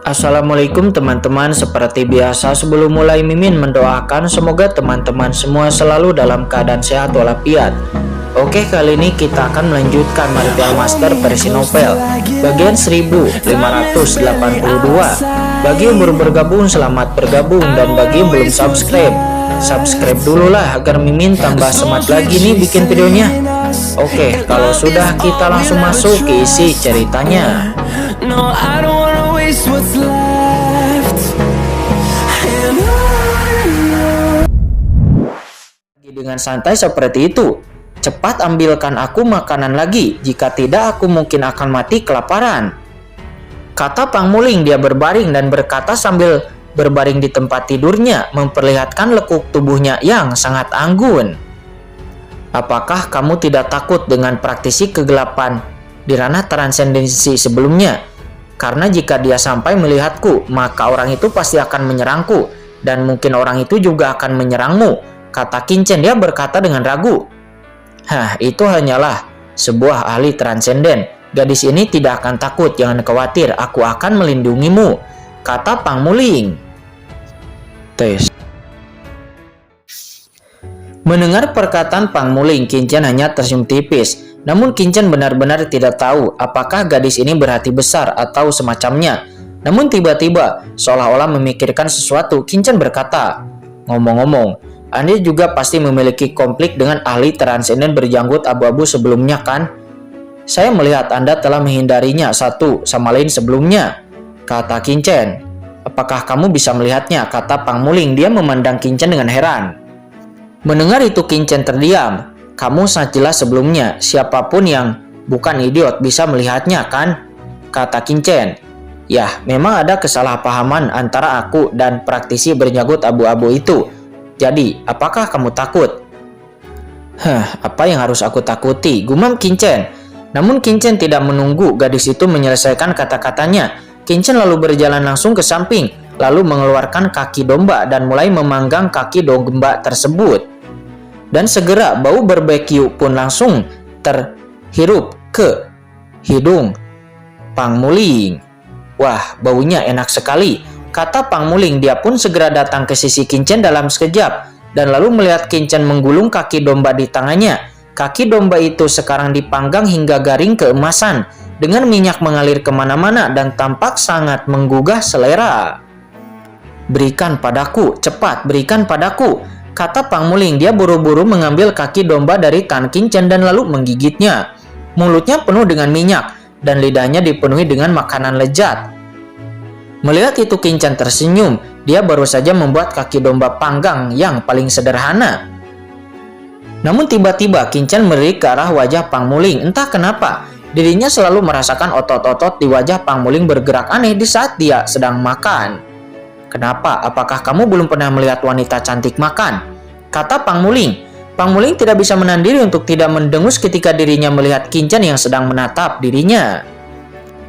Assalamualaikum teman-teman, seperti biasa sebelum mulai Mimin mendoakan semoga teman-teman semua selalu dalam keadaan sehat walafiat. Oke, kali ini kita akan melanjutkan Martial Master versi novel bagian 1582. Bagi yang baru bergabung, selamat bergabung, dan bagi yang belum subscribe dulu lah agar Mimin tambah semangat lagi nih bikin videonya. Oke, kalau sudah kita langsung masuk ke isi ceritanya. Dengan santai seperti itu, cepat ambilkan aku makanan lagi, jika tidak aku mungkin akan mati kelaparan, kata Pang Muling. Dia berbaring dan berkata sambil berbaring di tempat tidurnya, memperlihatkan lekuk tubuhnya yang sangat anggun. Apakah kamu tidak takut dengan praktisi kegelapan di ranah transendensi sebelumnya? Karena jika dia sampai melihatku, maka orang itu pasti akan menyerangku, dan mungkin orang itu juga akan menyerangmu, kata Qin-Chen. Dia berkata dengan ragu. Itu hanyalah sebuah ahli transenden. Gadis ini tidak akan takut, jangan khawatir, aku akan melindungimu, kata Pang Muling. Mendengar perkataan Pang Muling, Qin-Chen hanya tersenyum tipis. Namun Qin-Chen benar-benar tidak tahu apakah gadis ini berhati besar atau semacamnya. Namun tiba-tiba, seolah-olah memikirkan sesuatu, Qin-Chen berkata, ngomong-ngomong, Anda juga pasti memiliki konflik dengan ahli transenden berjanggut abu-abu sebelumnya kan? Saya melihat Anda telah menghindarinya satu sama lain sebelumnya, kata Qin-Chen. Apakah kamu bisa melihatnya, kata Pang Muling. Dia memandang Qin-Chen dengan heran. Mendengar itu Qin-Chen terdiam. Kamu sangat jelas sebelumnya, siapapun yang bukan idiot bisa melihatnya kan? Kata Qin-Chen. Ya, memang ada kesalahpahaman antara aku dan praktisi berjanggut abu-abu itu. Jadi, apakah kamu takut? Apa yang harus aku takuti? Gumam Qin-Chen. Namun Qin-Chen tidak menunggu gadis itu menyelesaikan kata-katanya. Qin-Chen lalu berjalan langsung ke samping, lalu mengeluarkan kaki domba dan mulai memanggang kaki domba tersebut. Dan segera bau barbeque pun langsung terhirup ke hidung Pang Muling. Wah, baunya enak sekali, kata Pang Muling. Dia pun segera datang ke sisi Qin-Chen dalam sekejap dan lalu melihat Qin-Chen menggulung kaki domba di tangannya. Kaki domba itu sekarang dipanggang hingga garing keemasan dengan minyak mengalir kemana-mana dan tampak sangat menggugah selera. Berikan padaku, cepat berikan padaku, kata Pang Muling. Dia buru-buru mengambil kaki domba dari tangan Qin-Chen dan lalu menggigitnya. Mulutnya penuh dengan minyak dan lidahnya dipenuhi dengan makanan lezat. Melihat itu Qin-Chen tersenyum. Dia baru saja membuat kaki domba panggang yang paling sederhana. Namun tiba-tiba Qin-Chen melirik ke arah wajah Pang Muling. Entah kenapa, dirinya selalu merasakan otot-otot di wajah Pang Muling bergerak aneh di saat dia sedang makan. Kenapa? Apakah kamu belum pernah melihat wanita cantik makan? Kata Pang Muling. Pang Muling tidak bisa menahan diri untuk tidak mendengus ketika dirinya melihat Qin-Chen yang sedang menatap dirinya.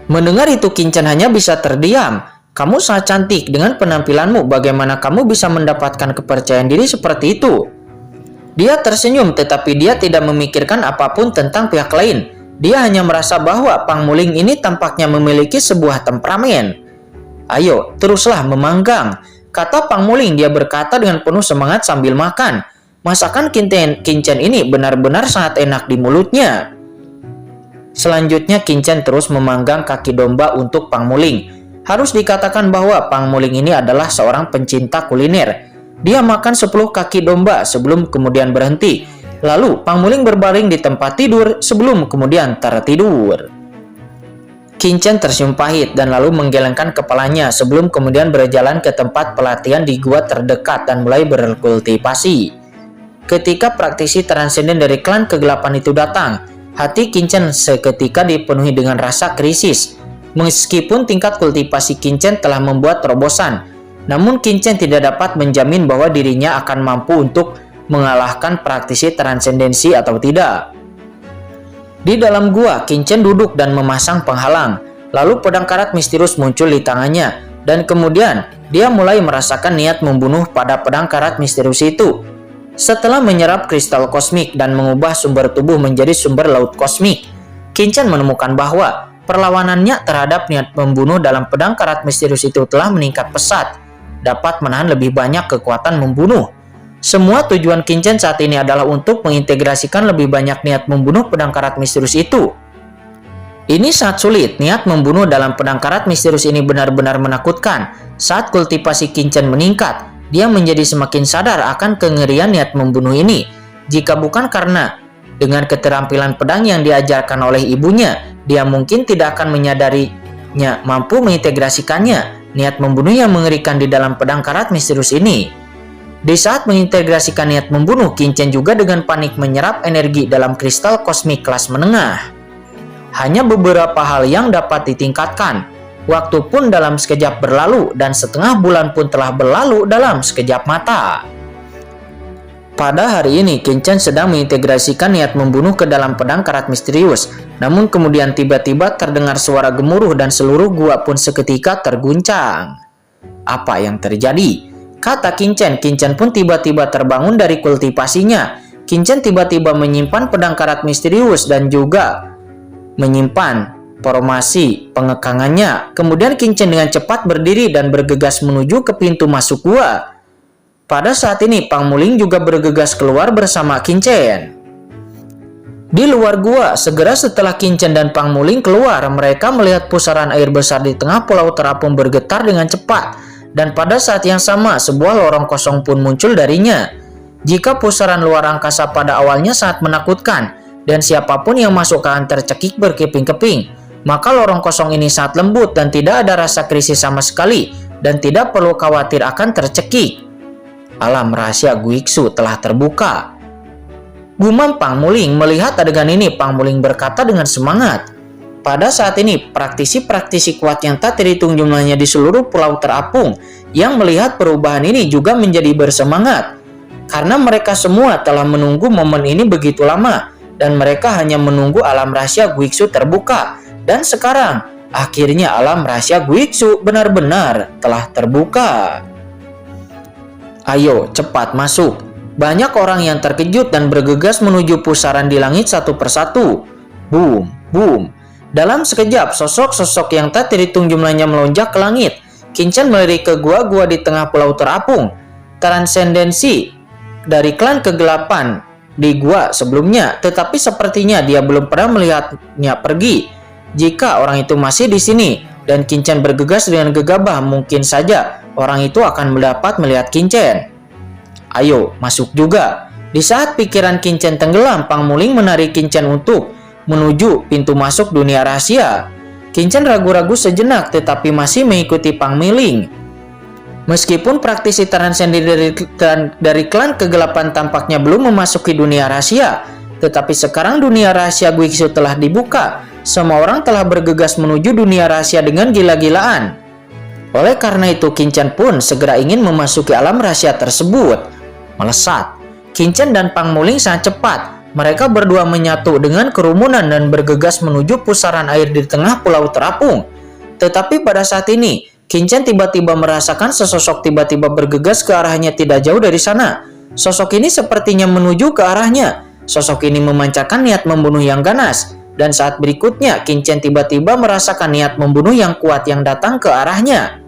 Mendengar itu Qin-Chen hanya bisa terdiam. Kamu sangat cantik dengan penampilanmu. Bagaimana kamu bisa mendapatkan kepercayaan diri seperti itu? Dia tersenyum, tetapi dia tidak memikirkan apapun tentang pihak lain. Dia hanya merasa bahwa Pang Muling ini tampaknya memiliki sebuah temperamen. Ayo, teruslah memanggang, kata Pang Muling. Dia berkata dengan penuh semangat sambil makan. Masakan Qin-Chen ini benar-benar sangat enak di mulutnya. Selanjutnya Qin-Chen terus memanggang kaki domba untuk Pang Muling. Harus dikatakan bahwa Pang Muling ini adalah seorang pencinta kuliner. Dia makan 10 kaki domba sebelum kemudian berhenti. Lalu Pang Muling berbaring di tempat tidur sebelum kemudian tertidur. Qin-Chen tersenyum pahit dan lalu menggelengkan kepalanya sebelum kemudian berjalan ke tempat pelatihan di gua terdekat dan mulai berkultivasi. Ketika praktisi transenden dari klan kegelapan itu datang, hati Qin-Chen seketika dipenuhi dengan rasa krisis. Meskipun tingkat kultivasi Qin-Chen telah membuat terobosan, namun Qin-Chen tidak dapat menjamin bahwa dirinya akan mampu untuk mengalahkan praktisi transendensi atau tidak. Di dalam gua, Qin-Chen duduk dan memasang penghalang. Lalu pedang karat misterius muncul di tangannya. Dan kemudian, dia mulai merasakan niat membunuh pada pedang karat misterius itu. Setelah menyerap kristal kosmik dan mengubah sumber tubuh menjadi sumber laut kosmik, Qin-Chen menemukan bahwa perlawanannya terhadap niat membunuh dalam pedang karat misterius itu telah meningkat pesat, dapat menahan lebih banyak kekuatan membunuh. Semua tujuan Qin Chen saat ini adalah untuk mengintegrasikan lebih banyak niat membunuh pedang karat misterius itu. Ini sangat sulit, niat membunuh dalam pedang karat misterius ini benar-benar menakutkan. Saat kultivasi Qin Chen meningkat, dia menjadi semakin sadar akan kengerian niat membunuh ini. Jika bukan karena dengan keterampilan pedang yang diajarkan oleh ibunya, dia mungkin tidak akan menyadarinya mampu mengintegrasikannya, niat membunuh yang mengerikan di dalam pedang karat misterius ini. Di saat mengintegrasikan niat membunuh, Qin Chen juga dengan panik menyerap energi dalam kristal kosmik kelas menengah. Hanya beberapa hal yang dapat ditingkatkan. Waktu pun dalam sekejap berlalu dan setengah bulan pun telah berlalu dalam sekejap mata. Pada hari ini, Qin Chen sedang mengintegrasikan niat membunuh ke dalam pedang karat misterius. Namun kemudian tiba-tiba terdengar suara gemuruh dan seluruh gua pun seketika terguncang. Apa yang terjadi? Kata Qin Chen pun tiba-tiba terbangun dari kultivasinya. Qin Chen tiba-tiba menyimpan pedang karat misterius dan juga menyimpan formasi pengekangannya. Kemudian Qin Chen dengan cepat berdiri dan bergegas menuju ke pintu masuk gua. Pada saat ini, Pang Muling juga bergegas keluar bersama Qin Chen. Di luar gua, segera setelah Qin Chen dan Pang Muling keluar, mereka melihat pusaran air besar di tengah pulau terapung bergetar dengan cepat. Dan pada saat yang sama, sebuah lorong kosong pun muncul darinya. Jika pusaran luar angkasa pada awalnya sangat menakutkan, dan siapapun yang masuk akan tercekik berkeping-keping, maka lorong kosong ini sangat lembut dan tidak ada rasa krisis sama sekali, dan tidak perlu khawatir akan tercekik. Alam rahasia Guiksu telah terbuka. Gumam Pang Muling. Melihat adegan ini, Pang Muling berkata dengan semangat. Pada saat ini, praktisi-praktisi kuat yang tak terhitung jumlahnya di seluruh pulau terapung yang melihat perubahan ini juga menjadi bersemangat. Karena mereka semua telah menunggu momen ini begitu lama, dan mereka hanya menunggu alam rahasia Guiksu terbuka. Dan sekarang, akhirnya alam rahasia Guiksu benar-benar telah terbuka. Ayo, cepat masuk. Banyak orang yang terkejut dan bergegas menuju pusaran di langit satu persatu. Boom, boom. Dalam sekejap, sosok-sosok yang tak terhitung jumlahnya melonjak ke langit. Qin Chen melirik ke gua-gua di tengah pulau terapung. Transendensi dari klan kegelapan di gua sebelumnya, tetapi sepertinya dia belum pernah melihatnya pergi. Jika orang itu masih di sini, dan Qin Chen bergegas dengan gegabah, mungkin saja orang itu akan mendapat melihat Qin Chen. Ayo, masuk juga. Di saat pikiran Qin Chen tenggelam, Pang Muling menarik Qin Chen untuk menuju pintu masuk dunia rahasia. Qin Chen ragu-ragu sejenak, tetapi masih mengikuti Pang Muling. Meskipun praktisi transenden dari klan kegelapan tampaknya belum memasuki dunia rahasia, tetapi sekarang dunia rahasia Guiksu telah dibuka. Semua orang telah bergegas menuju dunia rahasia dengan gila-gilaan. Oleh karena itu, Qin Chen pun segera ingin memasuki alam rahasia tersebut. Melesat, Qin Chen dan Pang Muling sangat cepat. Mereka berdua menyatu dengan kerumunan dan bergegas menuju pusaran air di tengah pulau terapung. Tetapi pada saat ini, Qin Chen tiba-tiba merasakan sesosok tiba-tiba bergegas ke arahnya tidak jauh dari sana. Sosok ini sepertinya menuju ke arahnya. Sosok ini memancarkan niat membunuh yang ganas. Dan saat berikutnya, Qin Chen tiba-tiba merasakan niat membunuh yang kuat yang datang ke arahnya.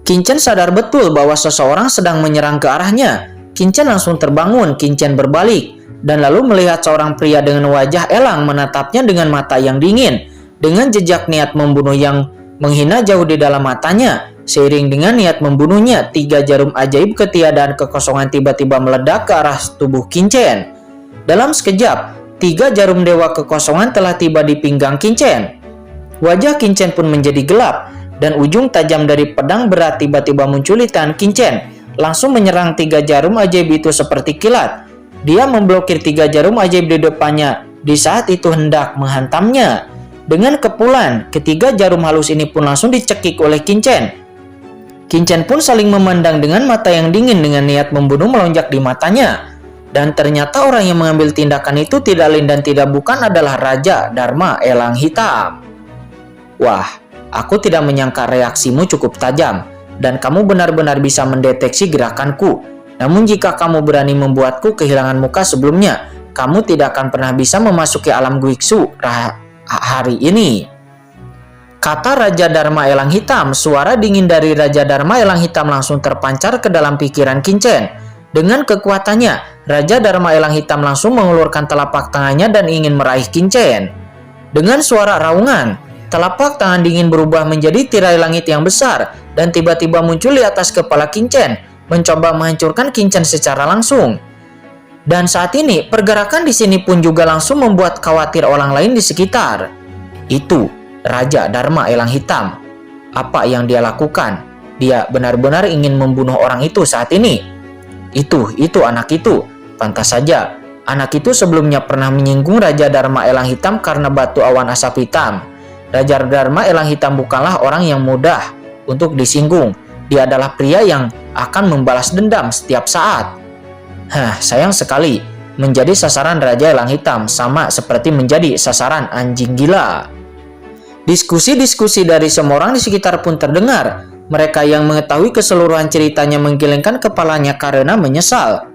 Qin Chen sadar betul bahwa seseorang sedang menyerang ke arahnya. Qin Chen langsung terbangun. Qin Chen berbalik dan lalu melihat seorang pria dengan wajah elang menatapnya dengan mata yang dingin. Dengan jejak niat membunuh yang menghina jauh di dalam matanya. Seiring dengan niat membunuhnya, 3 jarum ajaib ketiadaan kekosongan tiba-tiba meledak ke arah tubuh Qin Chen. Dalam sekejap, 3 jarum dewa kekosongan telah tiba di pinggang Qin Chen. Wajah Qin Chen pun menjadi gelap, dan ujung tajam dari pedang berat tiba-tiba muncul di tangan Qin Chen, langsung menyerang 3 jarum ajaib itu seperti kilat. Dia memblokir 3 jarum ajaib di depannya di saat itu hendak menghantamnya. Dengan kepulan, ketiga jarum halus ini pun langsung dicekik oleh Qin Chen. Qin Chen pun saling memandang dengan mata yang dingin dengan niat membunuh melonjak di matanya. Dan ternyata orang yang mengambil tindakan itu tidak lain dan tidak bukan adalah Raja Dharma Elang Hitam. Wah, aku tidak menyangka reaksimu cukup tajam, dan kamu benar-benar bisa mendeteksi gerakanku. Namun jika kamu berani membuatku kehilangan muka sebelumnya, kamu tidak akan pernah bisa memasuki alam Guiksu hari ini. Kata Raja Dharma Elang Hitam. Suara dingin dari Raja Dharma Elang Hitam langsung terpancar ke dalam pikiran Kincen. Dengan kekuatannya, Raja Dharma Elang Hitam langsung mengulurkan telapak tangannya dan ingin meraih Kincen. Dengan suara raungan, telapak tangan dingin berubah menjadi tirai langit yang besar dan tiba-tiba muncul di atas kepala Kincen, mencoba menghancurkan Kincen secara langsung. Dan saat ini, pergerakan di sini pun juga langsung membuat khawatir orang lain di sekitar. Itu Raja Dharma Elang Hitam. Apa yang dia lakukan? Dia benar-benar ingin membunuh orang itu saat ini. Itu anak itu. Pantas saja, anak itu sebelumnya pernah menyinggung Raja Dharma Elang Hitam karena batu awan asap hitam. Raja Dharma Elang Hitam bukanlah orang yang mudah untuk disinggung. Dia adalah pria yang akan membalas dendam setiap saat. Sayang sekali, menjadi sasaran Raja Elang Hitam sama seperti menjadi sasaran anjing gila. Diskusi-diskusi dari semua orang di sekitar pun terdengar. Mereka yang mengetahui keseluruhan ceritanya menggelengkan kepalanya karena menyesal.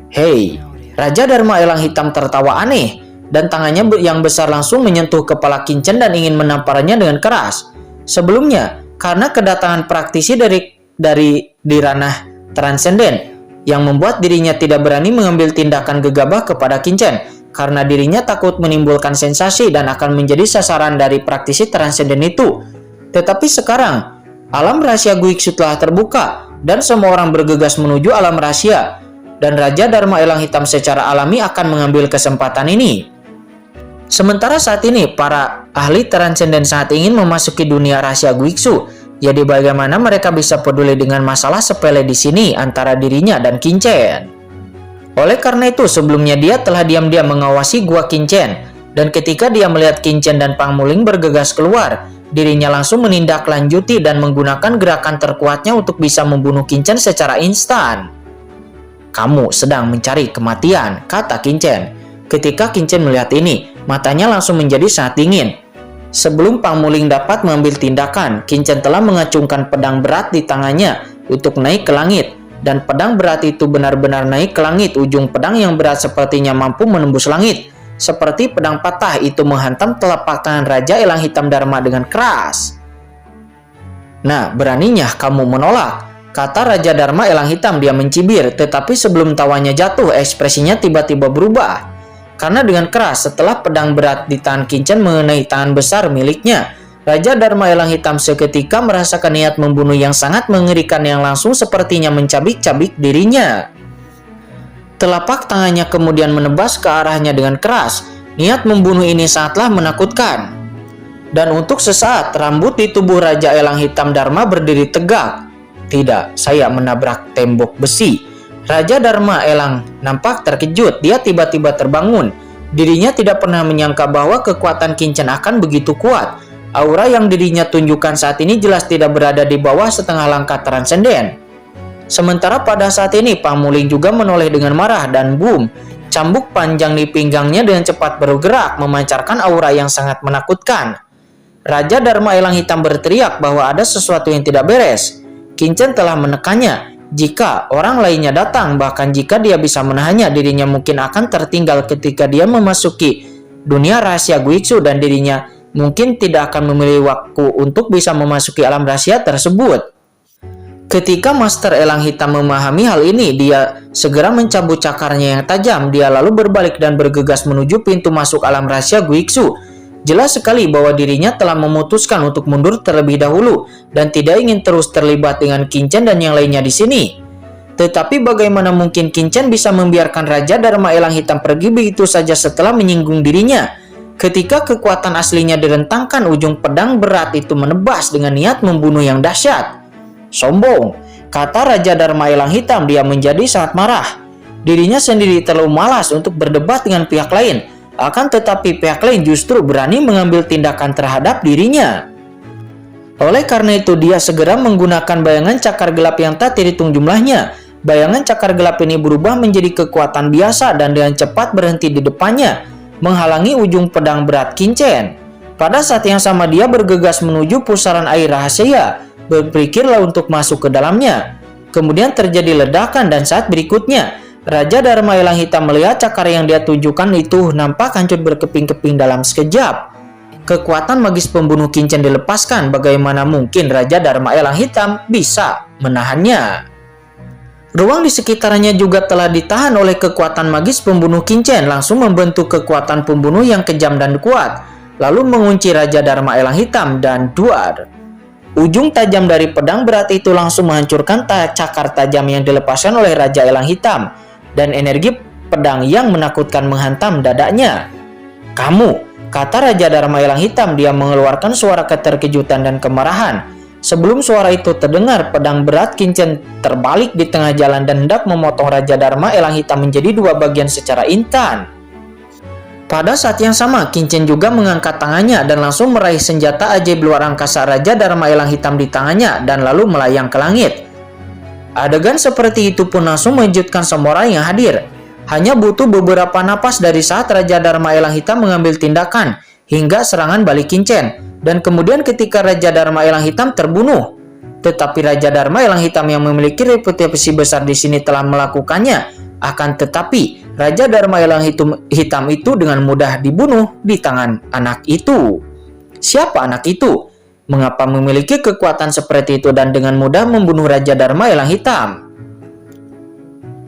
Hei, Raja Dharma Elang Hitam tertawa aneh, dan tangannya yang besar langsung menyentuh kepala Kincen dan ingin menamparnya dengan keras. Sebelumnya, karena kedatangan praktisi dari ranah transenden, yang membuat dirinya tidak berani mengambil tindakan gegabah kepada Kincen, karena dirinya takut menimbulkan sensasi dan akan menjadi sasaran dari praktisi transenden itu. Tetapi sekarang, alam rahasia Guiksu telah terbuka dan semua orang bergegas menuju alam rahasia, dan Raja Dharma Elang Hitam secara alami akan mengambil kesempatan ini. Sementara saat ini, para ahli transenden sangat ingin memasuki dunia rahasia Guiksu. Jadi bagaimana mereka bisa peduli dengan masalah sepele di sini antara dirinya dan Kincen? Oleh karena itu, sebelumnya dia telah diam-diam mengawasi gua Kincen, dan ketika dia melihat Kincen dan Pang Muling bergegas keluar, dirinya langsung menindaklanjuti dan menggunakan gerakan terkuatnya untuk bisa membunuh Kincen secara instan. "Kamu sedang mencari kematian," kata Kincen. Ketika Kincen melihat ini, matanya langsung menjadi sangat dingin. Sebelum Pang Muling dapat mengambil tindakan, Kincen telah mengacungkan pedang berat di tangannya untuk naik ke langit. Dan pedang berat itu benar-benar naik ke langit. Ujung pedang yang berat sepertinya mampu menembus langit. Seperti pedang patah, itu menghantam telapak tangan Raja Elang Hitam Dharma dengan keras. "Nah, beraninya kamu menolak," kata Raja Dharma Elang Hitam. Dia mencibir, tetapi sebelum tawanya jatuh, ekspresinya tiba-tiba berubah. Karena dengan keras, setelah pedang berat di tangan Kincen mengenai tangan besar miliknya, Raja Dharma Elang Hitam seketika merasakan niat membunuh yang sangat mengerikan yang langsung sepertinya mencabik-cabik dirinya. Telapak tangannya kemudian menebas ke arahnya dengan keras. Niat membunuh ini sangatlah menakutkan. Dan untuk sesaat, rambut di tubuh Raja Elang Hitam Dharma berdiri tegak. Tidak, saya menabrak tembok besi. Raja Dharma Elang nampak terkejut. Dia tiba-tiba terbangun. Dirinya tidak pernah menyangka bahwa kekuatan Kincen akan begitu kuat. Aura yang dirinya tunjukkan saat ini jelas tidak berada di bawah setengah langkah transenden. Sementara pada saat ini, Pang Muling juga menoleh dengan marah dan boom, cambuk panjang di pinggangnya dengan cepat bergerak memancarkan aura yang sangat menakutkan. Raja Dharma Elang Hitam berteriak bahwa ada sesuatu yang tidak beres. Kincen telah menekannya. Jika orang lainnya datang, bahkan jika dia bisa menahannya, dirinya mungkin akan tertinggal ketika dia memasuki dunia rahasia Guiksu dan dirinya mungkin tidak akan memiliki waktu untuk bisa memasuki alam rahasia tersebut. Ketika Master Elang Hitam memahami hal ini, dia segera mencabut cakarnya yang tajam. Dia lalu berbalik dan bergegas menuju pintu masuk alam rahasia Guiksu. Jelas sekali bahwa dirinya telah memutuskan untuk mundur terlebih dahulu dan tidak ingin terus terlibat dengan Kincen dan yang lainnya di sini. Tetapi bagaimana mungkin Kincen bisa membiarkan Raja Dharma Elang Hitam pergi begitu saja setelah menyinggung dirinya? Ketika kekuatan aslinya direntangkan, ujung pedang berat itu menebas dengan niat membunuh yang dahsyat. "Sombong," kata Raja Dharma Elang Hitam. Dia menjadi sangat marah. Dirinya sendiri terlalu malas untuk berdebat dengan pihak lain. Akan tetapi pihak lain justru berani mengambil tindakan terhadap dirinya. Oleh karena itu, dia segera menggunakan bayangan cakar gelap yang tak terhitung jumlahnya. Bayangan cakar gelap ini berubah menjadi kekuatan biasa dan dengan cepat berhenti di depannya, menghalangi ujung pedang berat Kincen. Pada saat yang sama, dia bergegas menuju pusaran air rahasia, berpikirlah untuk masuk ke dalamnya. Kemudian terjadi ledakan dan saat berikutnya, Raja Dharma Elang Hitam melihat cakar yang dia tunjukkan itu nampak hancur berkeping-keping dalam sekejap. kekuatan magis pembunuh Kincen dilepaskan, bagaimana mungkin Raja Dharma Elang Hitam bisa menahannya? Ruang di sekitarnya juga telah ditahan oleh kekuatan magis pembunuh Kincen, langsung membentuk kekuatan pembunuh yang kejam dan kuat, lalu mengunci Raja Dharma Elang Hitam dan Duar. Ujung tajam dari pedang berat itu langsung menghancurkan cakar tajam yang dilepaskan oleh Raja Elang Hitam, dan energi pedang yang menakutkan menghantam dadanya. "Kamu," kata Raja Dharma Elang Hitam. Dia mengeluarkan suara keterkejutan dan kemarahan. Sebelum suara itu terdengar, pedang berat Kincen terbalik di tengah jalan dan hendak memotong Raja Dharma Elang Hitam menjadi dua bagian secara instan. Pada saat yang sama, Kincen juga mengangkat tangannya dan langsung meraih senjata ajaib luar angkasa Raja Dharma Elang Hitam di tangannya dan lalu melayang ke langit. Adegan seperti itu pun langsung mengejutkan semua orang yang hadir. Hanya butuh beberapa napas dari saat Raja Dharma Elang Hitam mengambil tindakan hingga serangan balik Kincen. Dan kemudian ketika Raja Dharma Elang Hitam terbunuh. Tetapi Raja Dharma Elang Hitam yang memiliki reputasi besar di sini telah melakukannya. Akan tetapi Raja Dharma Elang Hitam itu dengan mudah dibunuh di tangan anak itu. Siapa anak itu? Mengapa memiliki kekuatan seperti itu dan dengan mudah membunuh Raja Dharma Elang Hitam?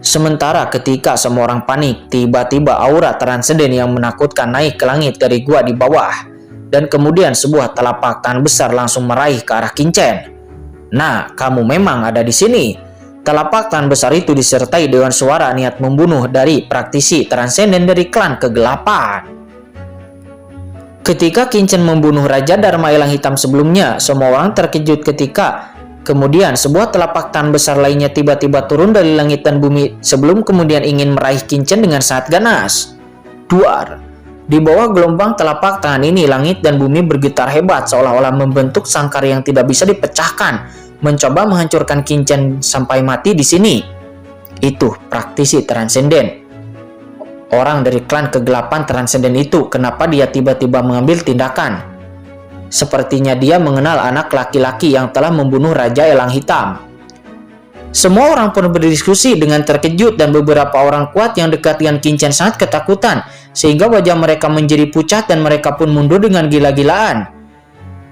Sementara ketika semua orang panik, tiba-tiba aura transenden yang menakutkan naik ke langit dari gua di bawah. Dan kemudian sebuah telapak tangan besar langsung meraih ke arah Kincen. "Nah, kamu memang ada di sini." Telapak tangan besar itu disertai dengan suara niat membunuh dari praktisi transenden dari klan kegelapan. Ketika Kincen membunuh Raja Dharma Elang Hitam sebelumnya, semua orang terkejut ketika kemudian sebuah telapak tangan besar lainnya tiba-tiba turun dari langit dan bumi sebelum kemudian ingin meraih Kincen dengan sangat ganas. Duar. Di bawah gelombang telapak tangan ini, langit dan bumi bergetar hebat seolah-olah membentuk sangkar yang tidak bisa dipecahkan, mencoba menghancurkan Kincen sampai mati di sini. Itu praktisi transenden. Orang dari klan kegelapan transenden itu, kenapa dia tiba-tiba mengambil tindakan? Sepertinya dia mengenal anak laki-laki yang telah membunuh Raja Elang Hitam. Semua orang pun berdiskusi dengan terkejut dan beberapa orang kuat yang dekat dengan Kincen sangat ketakutan sehingga wajah mereka menjadi pucat dan mereka pun mundur dengan gila-gilaan.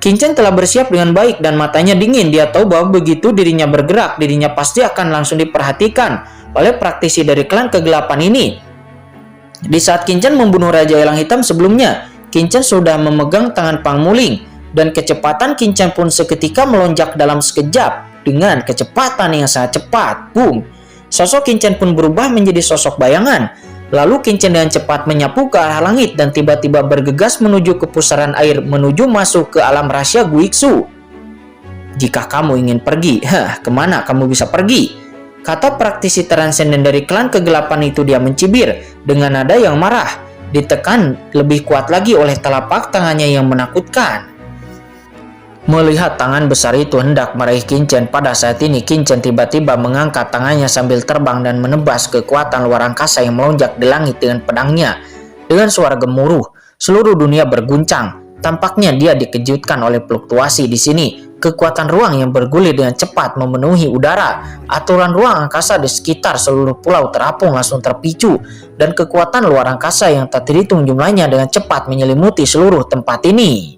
Kincen telah bersiap dengan baik dan matanya dingin. Dia tahu bahwa begitu dirinya bergerak, dirinya pasti akan langsung diperhatikan oleh praktisi dari klan kegelapan ini. Di saat Kincen membunuh Raja Elang Hitam sebelumnya, Kincen sudah memegang tangan Pang Muling dan kecepatan Kincen pun seketika melonjak dalam sekejap. Dengan kecepatan yang sangat cepat, boom, sosok Kincen pun berubah menjadi sosok bayangan. Lalu Kincen dengan cepat menyapu ke arah langit dan tiba-tiba bergegas menuju ke pusaran air, menuju masuk ke alam rahasia Guiksu. "Jika kamu ingin pergi, kemana kamu bisa pergi?" kata praktisi transenden dari klan kegelapan itu. Dia mencibir dengan nada yang marah, ditekan lebih kuat lagi oleh telapak tangannya yang menakutkan. Melihat tangan besar itu hendak meraih Kincen, pada saat ini Kincen tiba-tiba mengangkat tangannya sambil terbang dan menebas kekuatan luar angkasa yang melonjak di langit dengan pedangnya. Dengan suara gemuruh, seluruh dunia berguncang. Tampaknya dia dikejutkan oleh fluktuasi di sini. Kekuatan ruang yang bergulir dengan cepat memenuhi udara. Aturan ruang angkasa di sekitar seluruh pulau terapung langsung terpicu. Dan kekuatan luar angkasa yang tak terhitung jumlahnya dengan cepat menyelimuti seluruh tempat ini.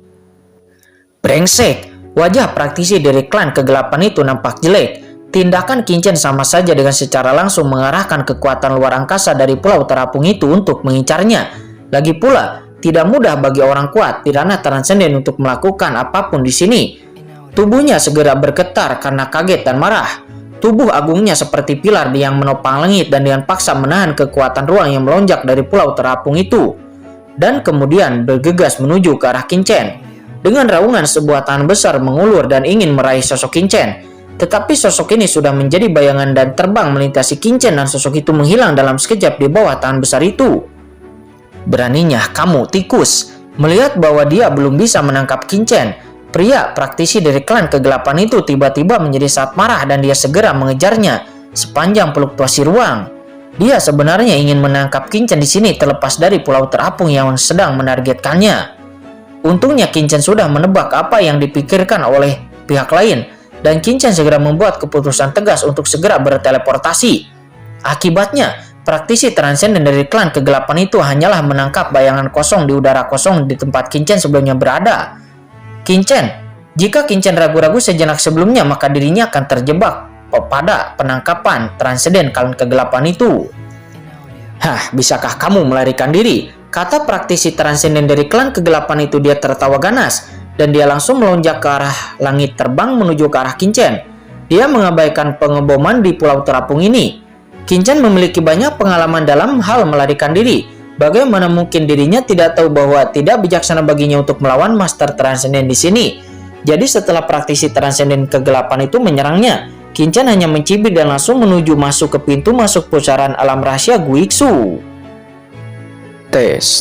Brengsek, wajah praktisi dari klan kegelapan itu nampak jelek. Tindakan Kincen sama saja dengan secara langsung mengarahkan kekuatan luar angkasa dari pulau terapung itu untuk mengincarnya. Lagi pula, tidak mudah bagi orang kuat di ranah transenden untuk melakukan apapun di sini. Tubuhnya segera bergetar karena kaget dan marah. Tubuh agungnya seperti pilar yang menopang langit dan dengan paksa menahan kekuatan ruang yang melonjak dari pulau terapung itu. Dan kemudian bergegas menuju ke arah Kincen. Dengan raungan, sebuah tangan besar mengulur dan ingin meraih sosok Kincen. Tetapi sosok ini sudah menjadi bayangan dan terbang melintasi Kincen dan sosok itu menghilang dalam sekejap di bawah tangan besar itu. "Beraninya kamu, tikus!" Melihat bahwa dia belum bisa menangkap Kincen, pria praktisi dari klan kegelapan itu tiba-tiba menjadi sangat marah dan dia segera mengejarnya sepanjang fluktuasi ruang. Dia sebenarnya ingin menangkap Kincen di sini terlepas dari pulau terapung yang sedang menargetkannya. Untungnya Kincen sudah menebak apa yang dipikirkan oleh pihak lain dan Kincen segera membuat keputusan tegas untuk segera berteleportasi. Akibatnya, Praktisi transenden dari klan kegelapan itu hanyalah menangkap bayangan kosong di udara kosong di tempat Qin Chen sebelumnya berada. Qin Chen, jika Qin Chen ragu-ragu sejenak sebelumnya, maka dirinya akan terjebak pada penangkapan transenden klan kegelapan itu. Hah, bisakah kamu melarikan diri? Kata praktisi transenden dari klan kegelapan itu. Dia tertawa ganas dan dia langsung melonjak ke arah langit terbang menuju ke arah Qin Chen. Dia mengabaikan pengeboman di Pulau Terapung ini. Qin Chen memiliki banyak pengalaman dalam hal melarikan diri. Bagaimana mungkin dirinya tidak tahu bahwa tidak bijaksana baginya untuk melawan Master Transenden di sini? Jadi setelah praktisi transenden kegelapan itu menyerangnya, Qin Chen hanya mencibir dan langsung menuju masuk ke pintu masuk pusaran alam rahasia Guixu. Tes.